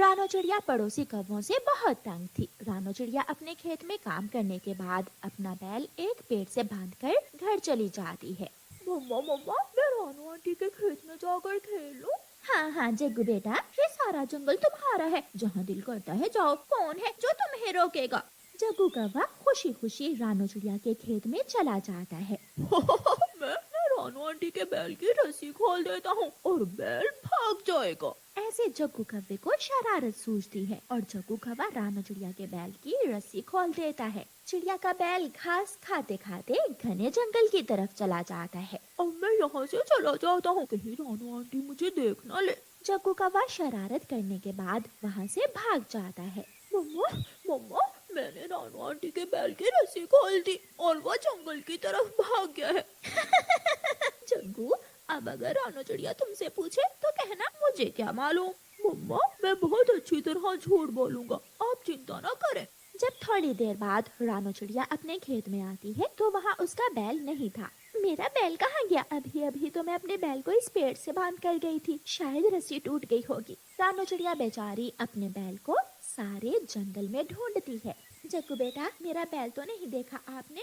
रानो चिड़िया पड़ोसी कौवों से बहुत तंग थी। रानो चिड़िया अपने खेत में काम करने के बाद अपना बैल एक पेड़ से बांधकर घर चली जाती है। मम्मा मम्मा, मैं रानू आंटी के खेत में जाकर खेलूं? हाँ हाँ जग्गू बेटा, ये सारा जंगल तुम्हारा है, जहाँ दिल करता है जाओ। कौन है जो तुम्हें रोकेगा? जग्गू कौवा खुशी खुशी रानो चिड़िया के खेत में चला जाता है। मैं रानू आंटी के बैल की रस्सी खोल देता हूँ और बैल भाग जाएगा। ऐसे जग्गू कौवे को शरारत सूझती है और जग्गू कौवा रानो चिड़िया के बैल की रस्सी खोल देता है। चिड़िया का बैल घास खाते खाते घने जंगल की तरफ चला जाता है। अब मैं यहाँ से चला जाता हूँ, कहीं रानू आंटी मुझे देख न ले। जग्गू कौवा शरारत करने के बाद वहाँ से भाग जाता है। मम्मा मम्मा, मैंने रानू आंटी के बैल की रस्सी खोल दी और वो जंगल की तरफ भाग गया है। जग्गू, अब अगर रानो चिड़िया तुमसे पूछे तो कहना मुझे क्या मालूम। मम्मा, मैं बहुत अच्छी तरह झूठ बोलूंगा, आप चिंता न करें। जब थोड़ी देर बाद रानो चिड़िया अपने खेत में आती है तो वहाँ उसका बैल नहीं था। मेरा बैल कहाँ गया? अभी अभी तो मैं अपने बैल को इस पेड़ से बांध कर गई थी, शायद रस्सी टूट गई होगी। रानो चिड़िया बेचारी अपने बैल को सारे जंगल में ढूंढती है। जग्गू बेटा, मेरा बैल तो नहीं देखा आपने?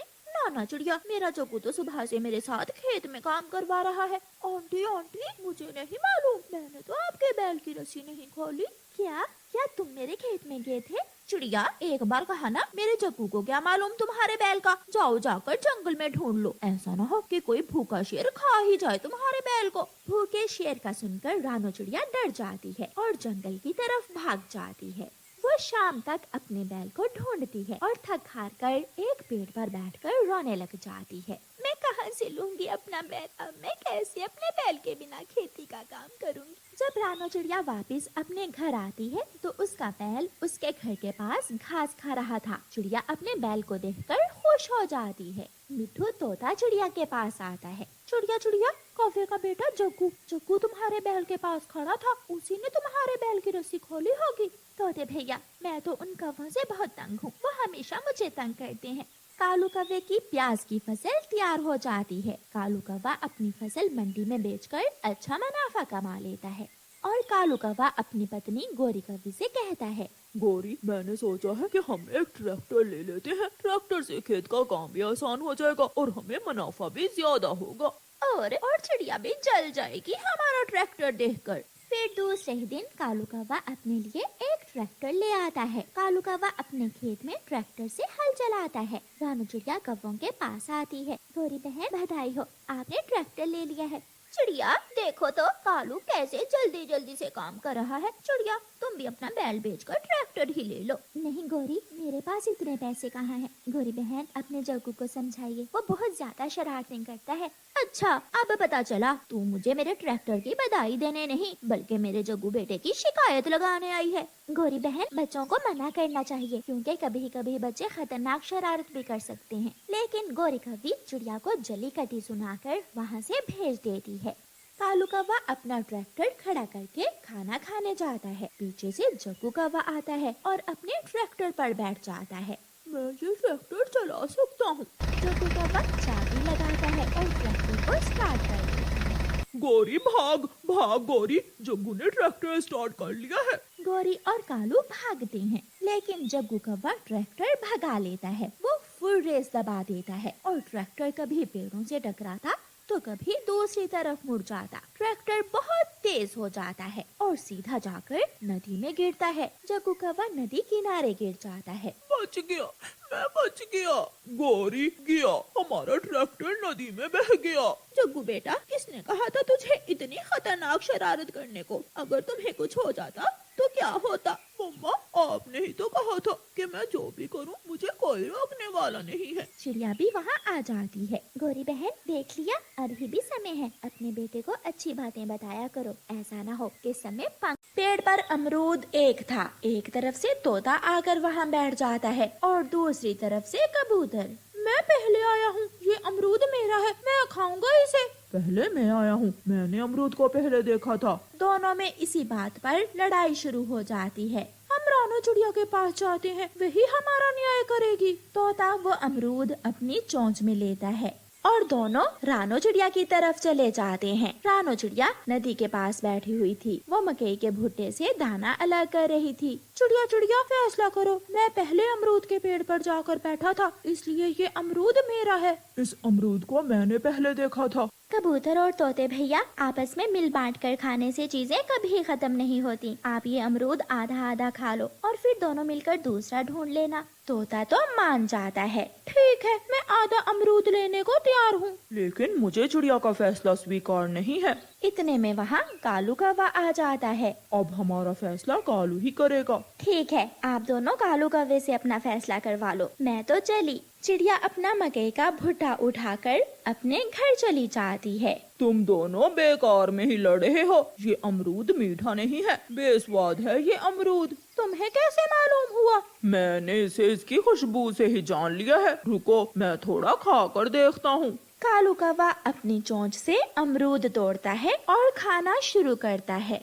ना चिड़िया, मेरा जग्गू तो सुबह से मेरे साथ खेत में काम करवा रहा है। आंटी आंटी, मुझे नहीं मालूम, मैंने तो आपके बैल की रस्सी नहीं खोली। क्या क्या तुम मेरे खेत में गए थे? चिड़िया, एक बार कहा ना, मेरे जग्गू को क्या मालूम तुम्हारे बैल का। जाओ जाकर जंगल में ढूंढ लो, ऐसा ना हो कि कोई भूखा शेर खा ही जाए तुम्हारे बैल को। भूखे शेर का सुनकर रानो चिड़िया डर जाती है और जंगल की तरफ भाग जाती है। वो शाम तक अपने बैल को ढूंढती है और थक हार कर एक पेड़ पर बैठकर रोने लग जाती है। मैं कहाँ से लूंगी अपना बैल? अब मैं कैसे अपने बैल के बिना खेती का काम करूंगी? जब रानो चिड़िया वापस अपने घर आती है तो उसका बैल उसके घर के पास घास खा रहा था। चिड़िया अपने बैल को देखकर खुश हो जाती है। मिट्ठू तोता चिड़िया के पास आता है। चिड़िया चिड़िया, कौवे का बेटा जग्गू जग्गू तुम्हारे बैल के पास खड़ा था, उसी ने तुम्हारे बैल की रस्सी खोली होगी। तोते भैया, मैं तो उन कौवों से बहुत तंग हूँ, वो हमेशा मुझे तंग करते हैं। कालू कौवे की प्याज की फसल तैयार हो जाती है। कालू कौवा अपनी फसल मंडी में बेचकर अच्छा मुनाफा कमा लेता है और कालू कौवा अपनी पत्नी गोरी कौवी से कहता है, गोरी, मैंने सोचा है कि हम एक ट्रैक्टर ले लेते हैं। ट्रैक्टर से खेत का काम भी आसान हो जाएगा और हमें मुनाफा भी ज्यादा होगा। और चिड़िया भी जल जाएगी हमारा ट्रैक्टर देखकर। फिर दूसरे ही दिन कालू कौवा अपने लिए एक ट्रैक्टर ले आता है। कालू कौवा अपने खेत में ट्रैक्टर से हल चलाता है। रानो चिड़िया कौवों के पास आती है। गोरी बहन, बधाई हो, आपने ट्रैक्टर ले लिया है। चिड़िया, देखो तो कालू कैसे जल्दी जल्दी से काम कर रहा है। चिड़िया, तुम भी अपना बैल बेचकर ट्रैक्टर ही ले लो। नहीं गोरी, मेरे पास इतने पैसे कहाँ हैं? गोरी बहन, अपने जग्गू को समझाइए, वो बहुत ज्यादा शरारतें करता है। अच्छा, अब पता चला तू मुझे मेरे ट्रैक्टर की बधाई देने नहीं बल्कि मेरे जग्गू बेटे की शिकायत लगाने आई है। गोरी बहन, बच्चों को मना करना चाहिए क्योंकि कभी कभी बच्चे खतरनाक शरारत भी कर सकते हैं। लेकिन गोरी कौवी चिड़िया को जली कटी सुनाकर वहाँ से भेज देती है। कालू कौवा अपना ट्रैक्टर खड़ा करके खाना खाने जाता है। पीछे से जग्गू कौवा आता है और अपने ट्रैक्टर पर बैठ जाता है। मैं ये ट्रैक्टर चला सकता हूँ। जग्गू कौवा चाबी लगाता है और ट्रैक्टर को स्टार्ट कर देता है। गोरी भाग भाग गोरी, जग्गू ने ट्रैक्टर स्टार्ट कर लिया है। गोरी और कालू भागते हैं लेकिन जग्गू कौवा ट्रैक्टर भगा लेता है। वो फुल रेस दबा देता है और ट्रैक्टर कभी पेड़ों से टकराता तो कभी दूसरी तरफ मुड़ जाता। ट्रैक्टर बहुत तेज हो जाता है और सीधा जाकर नदी में गिरता है। जग्गू कौवा नदी किनारे गिर जाता है। बच गया, मैं बच गया। गोरी गया, हमारा ट्रैक्टर नदी में बह गया। जग्गू बेटा, किसने कहा था तुझे इतनी खतरनाक शरारत करने को? अगर तुम्हें कुछ हो जाता तो क्या होता? मम्मा, आपने ही तो कहा था कि मैं जो भी करूं मुझे कोई रोकने वाला नहीं है। चिड़िया भी वहाँ आ जाती है। गोरी बहन, देख लिया, अभी भी समय है, अपने बेटे को अच्छी बातें बताया करो, ऐसा ना हो कि समय पेड़ पर अमरूद एक था। एक तरफ से तोता आकर वहाँ बैठ जाता है और दूसरी तरफ से कबूतर। मैं पहले आया हूँ, ये अमरूद मेरा है, मैं खाऊंगा इसे। पहले मैं आया हूँ, मैंने अमरूद को पहले देखा था। दोनों में इसी बात पर लड़ाई शुरू हो जाती है। हम रानो चिड़िया के पास जाते हैं, वही हमारा न्याय करेगी। तोता वो अमरूद अपनी चोंच में लेता है और दोनों रानो चिड़िया की तरफ चले जाते हैं। रानो चिड़िया नदी के पास बैठी हुई थी। वो मकई के भुट्टे से दाना अलग कर रही थी। चिड़िया चिड़िया फैसला करो, मैं पहले अमरूद के पेड़ पर जाकर बैठा था, इसलिए ये अमरूद मेरा है। इस अमरूद को मैंने पहले देखा था। कबूतर और तोते भैया आपस में मिल बांट कर खाने से चीजें कभी खत्म नहीं होती। आप ये अमरूद आधा आधा खा लो और फिर दोनों मिलकर दूसरा ढूंढ लेना। तोता तो मान जाता है। ठीक है, मैं आधा अमरूद लेने को तैयार हूँ। लेकिन मुझे चिड़िया का फैसला स्वीकार नहीं है। इतने में वहाँ कालू कौवा आ जाता है। अब हमारा फैसला कालू ही करेगा। ठीक है, आप दोनों कालू कौवे से अपना फैसला करवा लो, मैं तो चली। चिड़िया अपना मकई का भुट्टा उठाकर अपने घर चली जाती है। तुम दोनों बेकार में ही लड़े हो। ये अमरूद मीठा नहीं है, बेस्वाद है ये अमरूद। तुम्हें कैसे मालूम हुआ? मैंने इसे इसकी खुशबू से ही जान लिया है। रुको, मैं थोड़ा खा कर देखता हूँ। कालू कौवा अपनी चोंच से अमरूद तोड़ता है और खाना शुरू करता है।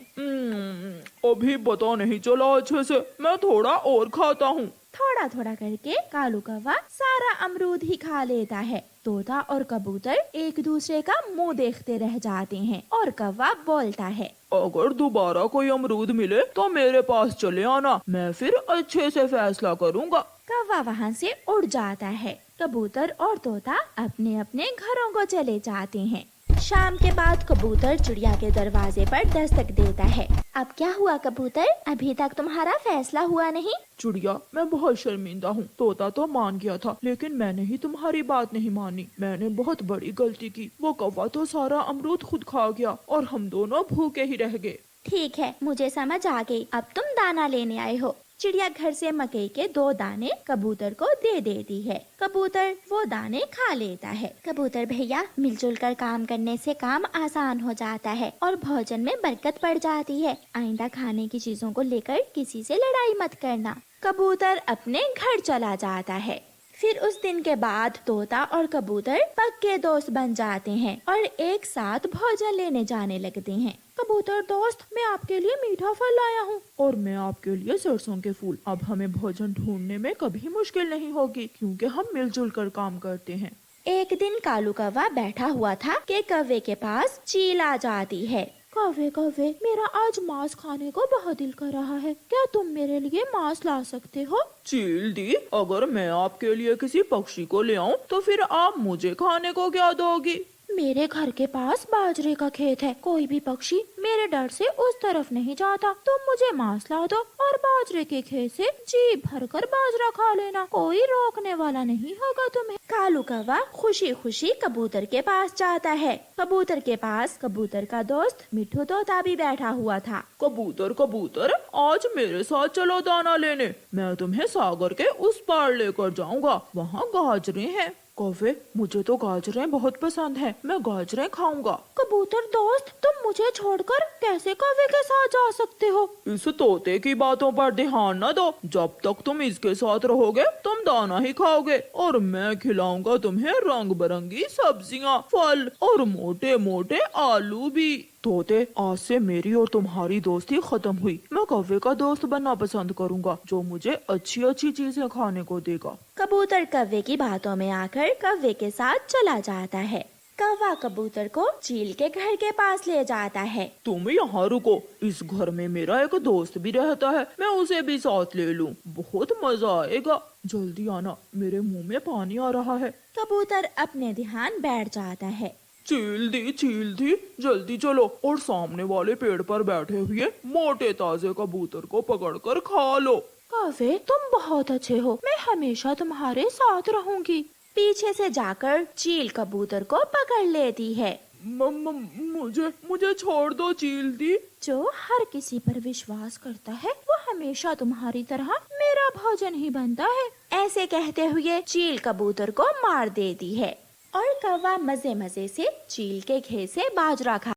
अभी पता नहीं चला अच्छे से, मैं थोड़ा और खाता हूँ। थोड़ा थोड़ा करके कालू कौवा सारा अमरूद ही खा लेता है। तोता और कबूतर एक दूसरे का मुंह देखते रह जाते हैं और कौवा बोलता है, अगर दोबारा कोई अमरूद मिले तो मेरे पास चले आना, मैं फिर अच्छे से फैसला करूँगा। कौवा वहाँ से उड़ जाता है। कबूतर और तोता अपने अपने घरों को चले जाते हैं। शाम के बाद कबूतर चिड़िया के दरवाजे पर दस्तक देता है। अब क्या हुआ कबूतर, अभी तक तुम्हारा फैसला हुआ नहीं? चिड़िया, मैं बहुत शर्मिंदा हूँ। तोता तो मान गया था, लेकिन मैंने ही तुम्हारी बात नहीं मानी। मैंने बहुत बड़ी गलती की। वो कौवा तो सारा अमरूद खुद खा गया और हम दोनों भूखे ही रह गए। ठीक है, मुझे समझ आ गई। अब तुम दाना लेने आए हो। चिड़िया घर से मकई के 2 दाने कबूतर को दे देती है। कबूतर वो दाने खा लेता है। कबूतर भैया, मिलजुल कर काम करने से काम आसान हो जाता है और भोजन में बरकत पड़ जाती है। आइंदा खाने की चीजों को लेकर किसी से लड़ाई मत करना। कबूतर अपने घर चला जाता है। फिर उस दिन के बाद तोता और कबूतर पक्के दोस्त बन जाते हैं और एक साथ भोजन लेने जाने लगते हैं। कबूतर दोस्त, मैं आपके लिए मीठा फल लाया हूँ। और मैं आपके लिए सरसों के फूल। अब हमें भोजन ढूंढने में कभी मुश्किल नहीं होगी, क्योंकि हम मिलजुल कर काम करते हैं। एक दिन कालू कौवा बैठा हुआ था कि कौवे के पास चील आ जाती है। कौवे कौवे, मेरा आज मांस खाने को बहुत दिल कर रहा है, क्या तुम मेरे लिए मांस ला सकते हो? चील दी, अगर मैं आपके लिए किसी पक्षी को ले आऊं तो फिर आप मुझे खाने को क्या दोगी? मेरे घर के पास बाजरे का खेत है, कोई भी पक्षी मेरे डर से उस तरफ नहीं जाता। तुम मुझे मांस ला दो और बाजरे के खेत से जी भरकर बाजरा खा लेना, कोई रोकने वाला नहीं होगा तुम्हें। कालू कौवा खुशी खुशी कबूतर के पास जाता है। कबूतर के पास कबूतर का दोस्त मिट्ठू तोता भी बैठा हुआ था। कबूतर कबूतर, आज मेरे साथ चलो दाना लेने। मैं तुम्हें सागर के उस पार लेकर जाऊंगा, वहाँ गाजरें हैं। कौवे, मुझे तो गाजरें बहुत पसंद है, मैं गाजरें खाऊंगा। कबूतर दोस्त, तुम मुझे छोड़कर कैसे कौवे के साथ जा सकते हो? इस तोते की बातों पर ध्यान न दो। जब तक तुम इसके साथ रहोगे तुम दाना ही खाओगे और मैं खिलाऊंगा तुम्हें रंग बिरंगी सब्जियां, फल और मोटे मोटे आलू भी। तोते, आज से मेरी और तुम्हारी दोस्ती खत्म हुई। मैं कौवे का दोस्त बनना पसंद करूंगा, जो मुझे अच्छी अच्छी चीजें खाने को देगा। कबूतर कौवे की बातों में आकर कौवे के साथ चला जाता है। कौवा कबूतर को चील के घर के पास ले जाता है। तुम यहाँ रुको, इस घर में मेरा एक दोस्त भी रहता है, मैं उसे भी साथ ले लूँ, बहुत मजा आएगा। जल्दी आना, मेरे मुंह में पानी आ रहा है। कबूतर अपने ध्यान बैठ जाता है। चील दी, जल्दी चलो और सामने वाले पेड़ पर बैठे हुए मोटे ताजे कबूतर को पकड़कर खा लो। कौवे, तुम बहुत अच्छे हो, मैं हमेशा तुम्हारे साथ रहूंगी। पीछे से जाकर चील कबूतर को पकड़ लेती है। मुझे छोड़ दो चील दी। जो हर किसी पर विश्वास करता है वो हमेशा तुम्हारी तरह मेरा भोजन ही बनता है। ऐसे कहते हुए चील कबूतर को मार देती है और कौवा मजे मजे से चील के घेर से बाजरा खा